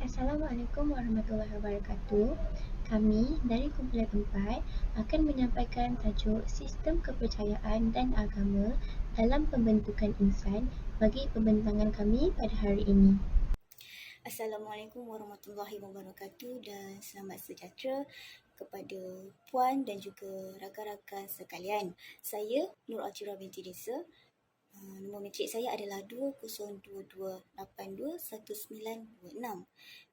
Assalamualaikum warahmatullahi wabarakatuh. Kami dari kumpulan 4 akan menyampaikan tajuk Sistem Kepercayaan dan Agama dalam Pembentukan Insan bagi pembentangan kami pada hari ini. Assalamualaikum warahmatullahi wabarakatuh dan selamat sejahtera kepada puan dan juga rakan-rakan sekalian. Saya Nur Atira binti Desa. Nombor matrik saya adalah 2022821926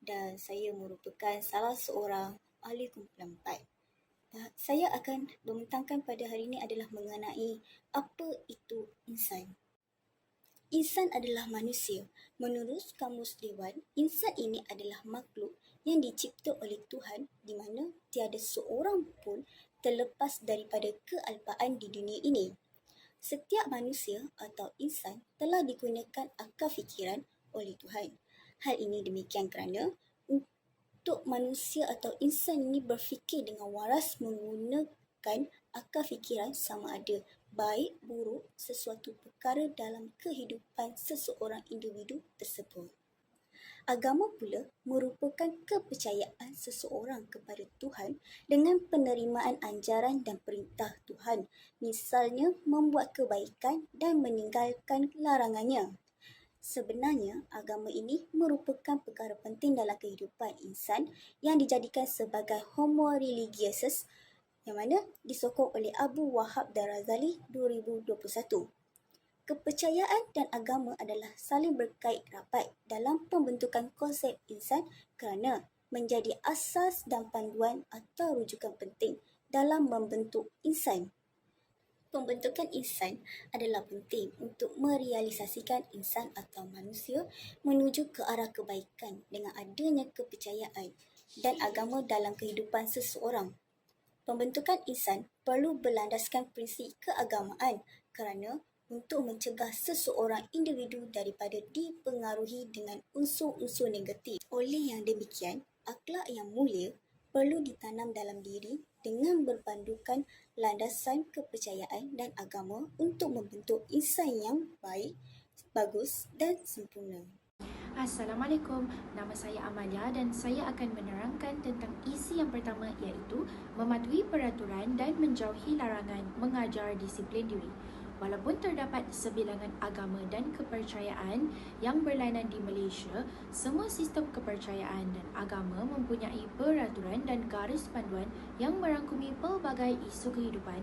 dan saya merupakan salah seorang ahli kumpulan 4. Saya akan membentangkan pada hari ini adalah mengenai apa itu insan. Insan adalah manusia. Menurut Kamus Dewan, insan ini adalah makhluk yang dicipta oleh Tuhan di mana tiada seorang pun terlepas daripada kealpaan di dunia ini. Setiap manusia atau insan telah dikurniakan akal fikiran oleh Tuhan. Hal ini demikian kerana untuk manusia atau insan ini berfikir dengan waras menggunakan akal fikiran sama ada baik, buruk, sesuatu perkara dalam kehidupan seseorang individu tersebut. Agama pula merupakan kepercayaan seseorang kepada Tuhan dengan penerimaan ajaran dan perintah Tuhan, misalnya membuat kebaikan dan meninggalkan larangannya. Sebenarnya, agama ini merupakan perkara penting dalam kehidupan insan yang dijadikan sebagai homo religiosus yang mana disokong oleh Abu Wahab Darazali 2021. Kepercayaan dan agama adalah saling berkait rapat dalam pembentukan konsep insan kerana menjadi asas dan panduan atau rujukan penting dalam membentuk insan. Pembentukan insan adalah penting untuk merealisasikan insan atau manusia menuju ke arah kebaikan dengan adanya kepercayaan dan agama dalam kehidupan seseorang. Pembentukan insan perlu berlandaskan prinsip keagamaan kerana untuk mencegah seseorang individu daripada dipengaruhi dengan unsur-unsur negatif. Oleh yang demikian, akhlak yang mulia perlu ditanam dalam diri dengan berpandukan landasan kepercayaan dan agama untuk membentuk insan yang baik, bagus dan sempurna. Assalamualaikum, nama saya Amalia dan saya akan menerangkan tentang isi yang pertama iaitu mematuhi peraturan dan menjauhi larangan mengajar disiplin diri. Walaupun terdapat sebilangan agama dan kepercayaan yang berlainan di Malaysia, semua sistem kepercayaan dan agama mempunyai peraturan dan garis panduan yang merangkumi pelbagai isu kehidupan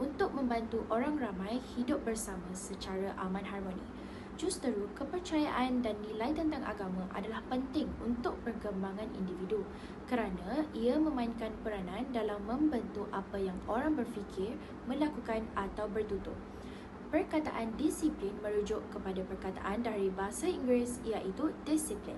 untuk membantu orang ramai hidup bersama secara aman harmoni. Justeru, kepercayaan dan nilai tentang agama adalah penting untuk perkembangan individu kerana ia memainkan peranan dalam membentuk apa yang orang berfikir, melakukan atau bertutur. Perkataan disiplin merujuk kepada perkataan dari bahasa Inggeris iaitu discipline.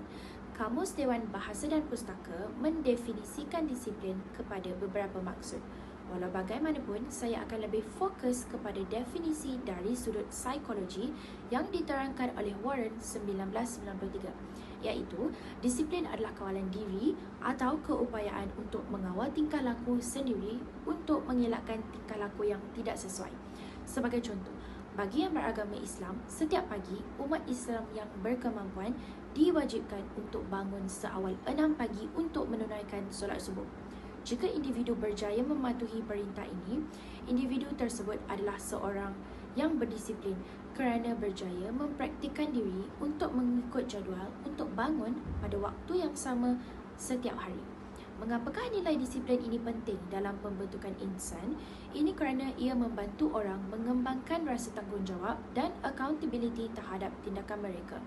Kamus Dewan Bahasa dan Pustaka mendefinisikan disiplin kepada beberapa maksud. Walau bagaimanapun, saya akan lebih fokus kepada definisi dari sudut psikologi yang diterangkan oleh Warren 1993, iaitu disiplin adalah kawalan diri atau keupayaan untuk mengawal tingkah laku sendiri untuk mengelakkan tingkah laku yang tidak sesuai. Sebagai contoh, bagi yang beragama Islam, setiap pagi umat Islam yang berkemampuan diwajibkan untuk bangun seawal 6 pagi untuk menunaikan solat subuh. Jika individu berjaya mematuhi perintah ini, individu tersebut adalah seorang yang berdisiplin kerana berjaya mempraktikkan diri untuk mengikut jadual untuk bangun pada waktu yang sama setiap hari. Mengapakah nilai disiplin ini penting dalam pembentukan insan? Ini kerana ia membantu orang mengembangkan rasa tanggungjawab dan accountability terhadap tindakan mereka.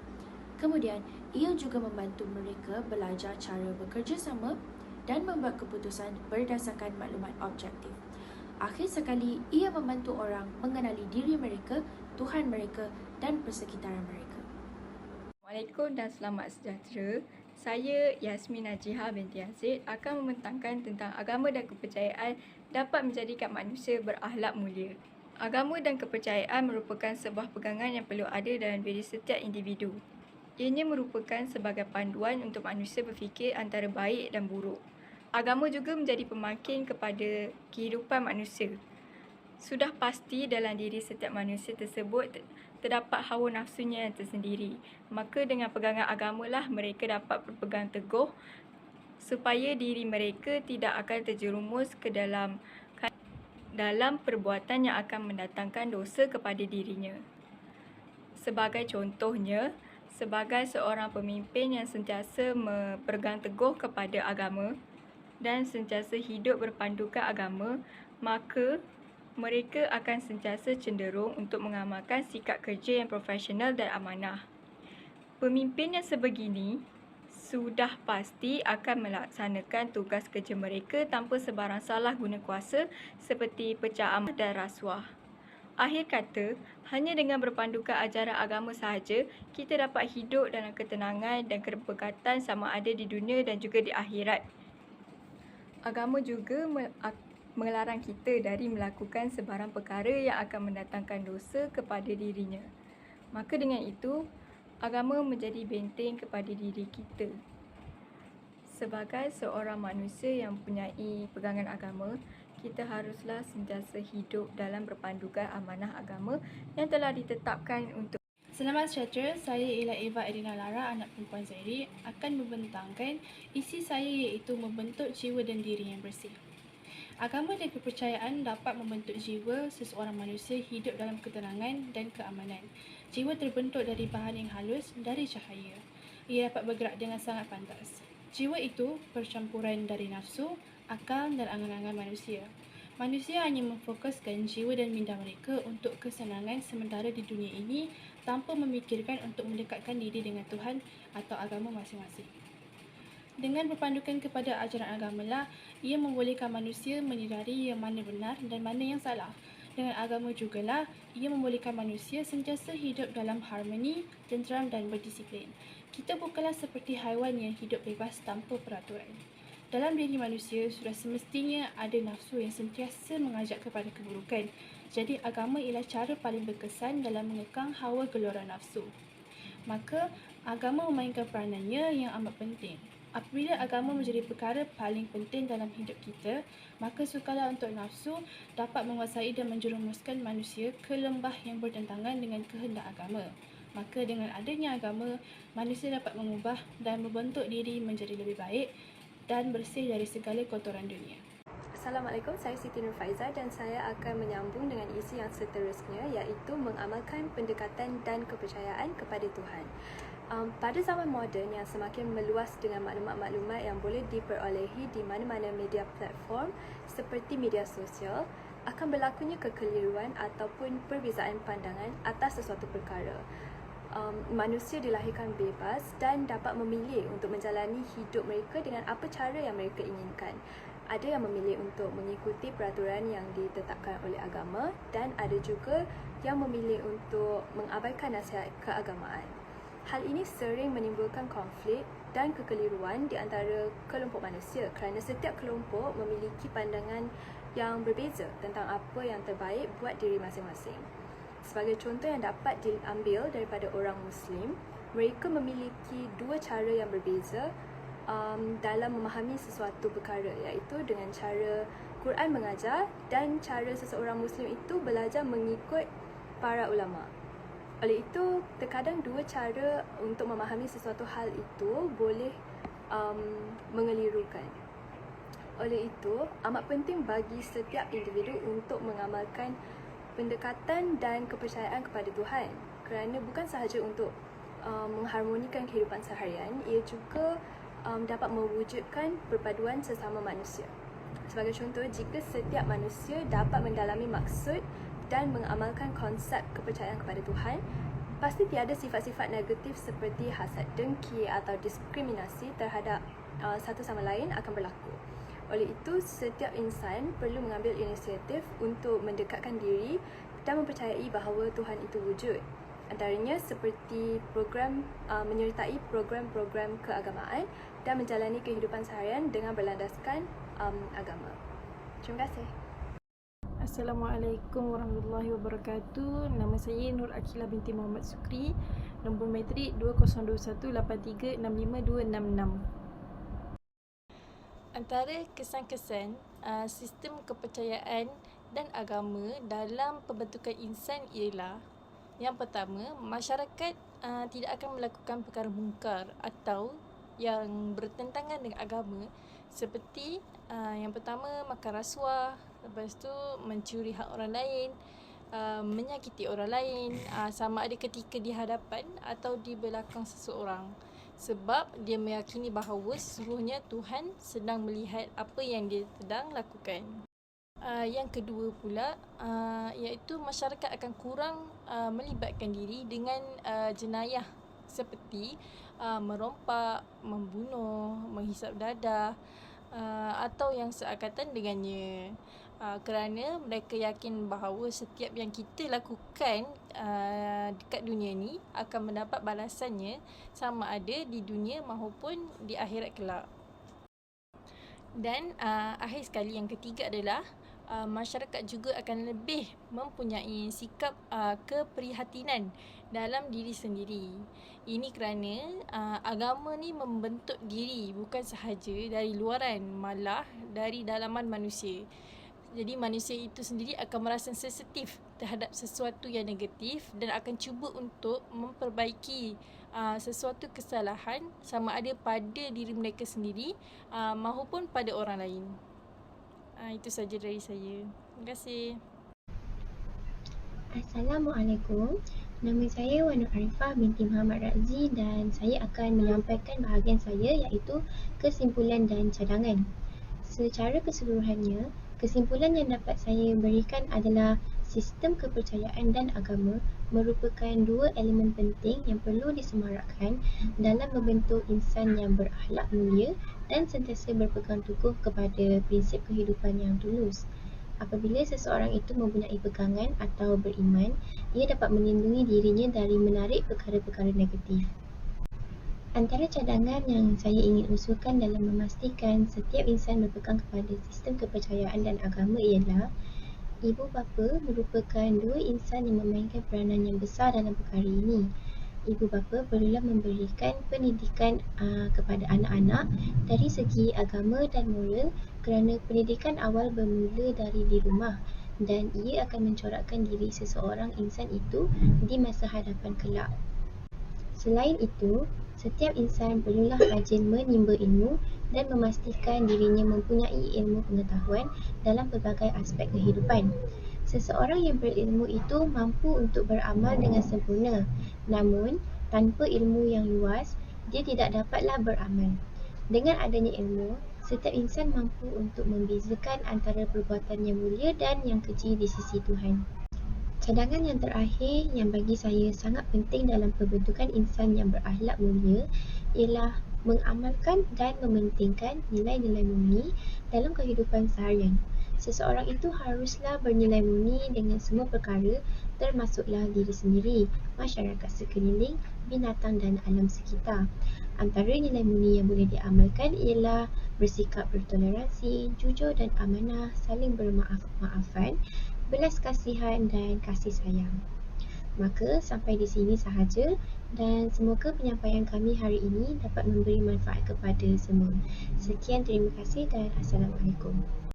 Kemudian, ia juga membantu mereka belajar cara bekerjasama dan membuat keputusan berdasarkan maklumat objektif. Akhir sekali, ia membantu orang mengenali diri mereka, Tuhan mereka dan persekitaran mereka. Assalamualaikum dan selamat sejahtera. Saya Yasmin Najihah binti Aziz akan membentangkan tentang agama dan kepercayaan dapat menjadikan manusia berakhlak mulia. Agama dan kepercayaan merupakan sebuah pegangan yang perlu ada dalam diri setiap individu. Ianya merupakan sebagai panduan untuk manusia berfikir antara baik dan buruk. Agama juga menjadi pemakin kepada kehidupan manusia. Sudah pasti dalam diri setiap manusia tersebut terdapat hawa nafsunya yang tersendiri. Maka dengan pegangan agamalah mereka dapat berpegang teguh supaya diri mereka tidak akan terjerumus ke dalam perbuatan yang akan mendatangkan dosa kepada dirinya. Sebagai contohnya, sebagai seorang pemimpin yang sentiasa berpegang teguh kepada agama dan sentiasa hidup berpandukan agama, maka mereka akan sentiasa cenderung untuk mengamalkan sikap kerja yang profesional dan amanah. Pemimpin yang sebegini sudah pasti akan melaksanakan tugas kerja mereka tanpa sebarang salah guna kuasa seperti pecah amanah dan rasuah. Akhir kata, hanya dengan berpandukan ajaran agama sahaja, kita dapat hidup dalam ketenangan dan keberkatan sama ada di dunia dan juga di akhirat. Agama juga melarang kita dari melakukan sebarang perkara yang akan mendatangkan dosa kepada dirinya. Maka dengan itu, agama menjadi benteng kepada diri kita. Sebagai seorang manusia yang mempunyai pegangan agama, kita haruslah sentiasa hidup dalam berpandukan amanah agama yang telah ditetapkan untuk. Selamat sejahtera, saya ialah Eva Edina Lara, anak perempuan Zairi, akan membentangkan isi saya iaitu membentuk jiwa dan diri yang bersih. Agama dan kepercayaan dapat membentuk jiwa seseorang manusia hidup dalam ketenangan dan keamanan. Jiwa terbentuk dari bahan yang halus, dari cahaya. Ia dapat bergerak dengan sangat pantas. Jiwa itu percampuran dari nafsu, akal dan angan-angan manusia. Manusia hanya memfokuskan jiwa dan minda mereka untuk kesenangan sementara di dunia ini tanpa memikirkan untuk mendekatkan diri dengan Tuhan atau agama masing-masing. Dengan berpandukan kepada ajaran agamalah, ia membolehkan manusia menyedari yang mana benar dan mana yang salah. Dengan agama jugalah, ia membolehkan manusia sentiasa hidup dalam harmoni, tenteram dan berdisiplin. Kita bukanlah seperti haiwan yang hidup bebas tanpa peraturan. Dalam diri manusia sudah semestinya ada nafsu yang sentiasa mengajak kepada keburukan. Jadi agama ialah cara paling berkesan dalam mengekang hawa gelora nafsu. Maka agama memainkan peranannya yang amat penting. Apabila agama menjadi perkara paling penting dalam hidup kita, maka sukarlah untuk nafsu dapat menguasai dan menjerumuskan manusia ke lembah yang bertentangan dengan kehendak agama. Maka dengan adanya agama, manusia dapat mengubah dan membentuk diri menjadi lebih baik dan bersih dari segala kotoran dunia. Assalamualaikum, saya Siti Nurfaiza dan saya akan menyambung dengan isi yang seterusnya iaitu mengamalkan pendekatan dan kepercayaan kepada Tuhan. Pada zaman moden yang semakin meluas dengan maklumat-maklumat yang boleh diperolehi di mana-mana media platform seperti media sosial, akan berlakunya kekeliruan ataupun perbezaan pandangan atas sesuatu perkara. Manusia dilahirkan bebas dan dapat memilih untuk menjalani hidup mereka dengan apa cara yang mereka inginkan. Ada yang memilih untuk mengikuti peraturan yang ditetapkan oleh agama dan ada juga yang memilih untuk mengabaikan nasihat keagamaan. Hal ini sering menimbulkan konflik dan kekeliruan di antara kelompok manusia kerana setiap kelompok memiliki pandangan yang berbeza tentang apa yang terbaik buat diri masing-masing. Sebagai contoh yang dapat diambil daripada orang Muslim, mereka memiliki dua cara yang berbeza dalam memahami sesuatu perkara, iaitu dengan cara Quran mengajar dan cara seseorang Muslim itu belajar mengikut para ulama. Oleh itu, terkadang dua cara untuk memahami sesuatu hal itu boleh mengelirukan. Oleh itu, amat penting bagi setiap individu untuk mengamalkan pendekatan dan kepercayaan kepada Tuhan kerana bukan sahaja untuk mengharmonikan kehidupan seharian, ia juga dapat mewujudkan perpaduan sesama manusia. Sebagai contoh, jika setiap manusia dapat mendalami maksud dan mengamalkan konsep kepercayaan kepada Tuhan, pasti tiada sifat-sifat negatif seperti hasad dengki atau diskriminasi terhadap satu sama lain akan berlaku. Oleh itu, setiap insan perlu mengambil inisiatif untuk mendekatkan diri dan mempercayai bahawa Tuhan itu wujud. Antaranya seperti menyertai program-program keagamaan dan menjalani kehidupan seharian dengan berlandaskan agama. Terima kasih. Assalamualaikum warahmatullahi wabarakatuh. Nama saya Nur Akila binti Muhammad Sukri. Nombor matrik 202183655266. Antara kesan-kesan sistem kepercayaan dan agama dalam pembentukan insan ialah Yang pertama, masyarakat tidak akan melakukan perkara mungkar atau yang bertentangan dengan agama, seperti yang pertama makan rasuah, lepas tu mencuri hak orang lain, menyakiti orang lain, sama ada ketika di hadapan atau di belakang seseorang, sebab dia meyakini bahawa sesungguhnya Tuhan sedang melihat apa yang dia sedang lakukan. Yang kedua pula, iaitu masyarakat akan kurang melibatkan diri dengan jenayah seperti merompak, membunuh, menghisap dadah atau yang seakatan dengannya. Kerana mereka yakin bahawa setiap yang kita lakukan dekat dunia ni akan mendapat balasannya, sama ada di dunia maupun di akhirat kelak. Dan akhir sekali, yang ketiga adalah masyarakat juga akan lebih mempunyai sikap keprihatinan dalam diri sendiri. Ini kerana agama ni membentuk diri bukan sahaja dari luaran, malah dari dalaman manusia. Jadi manusia itu sendiri akan merasa sensitif terhadap sesuatu yang negatif dan akan cuba untuk memperbaiki sesuatu kesalahan, sama ada pada diri mereka sendiri maupun pada orang lain. Itu saja dari saya. Terima kasih. Assalamualaikum. Nama saya Wan Arifah binti Muhammad Razi dan saya akan menyampaikan bahagian saya iaitu kesimpulan dan cadangan. Secara keseluruhannya, kesimpulan yang dapat saya berikan adalah sistem kepercayaan dan agama merupakan dua elemen penting yang perlu disemarakkan dalam membentuk insan yang berakhlak mulia dan sentiasa berpegang teguh kepada prinsip kehidupan yang tulus. Apabila seseorang itu mempunyai pegangan atau beriman, ia dapat melindungi dirinya dari menarik perkara-perkara negatif. Antara cadangan yang saya ingin usulkan dalam memastikan setiap insan berpegang kepada sistem kepercayaan dan agama ialah ibu bapa merupakan dua insan yang memainkan peranan yang besar dalam perkara ini. Ibu bapa perlulah memberikan pendidikan kepada anak-anak dari segi agama dan moral, kerana pendidikan awal bermula dari di rumah dan ia akan mencorakkan diri seseorang insan itu di masa hadapan kelak. Selain itu, setiap insan perlulah rajin menimba ilmu dan memastikan dirinya mempunyai ilmu pengetahuan dalam pelbagai aspek kehidupan. Seseorang yang berilmu itu mampu untuk beramal dengan sempurna, namun tanpa ilmu yang luas, dia tidak dapatlah beramal. Dengan adanya ilmu, setiap insan mampu untuk membezakan antara perbuatan yang mulia dan yang keji di sisi Tuhan. Cadangan yang terakhir yang bagi saya sangat penting dalam pembentukan insan yang berakhlak mulia ialah mengamalkan dan mementingkan nilai-nilai murni dalam kehidupan seharian. Seseorang itu haruslah bernilai murni dengan semua perkara, termasuklah diri sendiri, masyarakat sekeliling, binatang dan alam sekitar. Antara nilai murni yang boleh diamalkan ialah bersikap bertoleransi, jujur dan amanah, saling bermaaf-maafan, belas kasihan dan kasih sayang. Maka sampai di sini sahaja dan semoga penyampaian kami hari ini dapat memberi manfaat kepada semua. Sekian, terima kasih dan Assalamualaikum.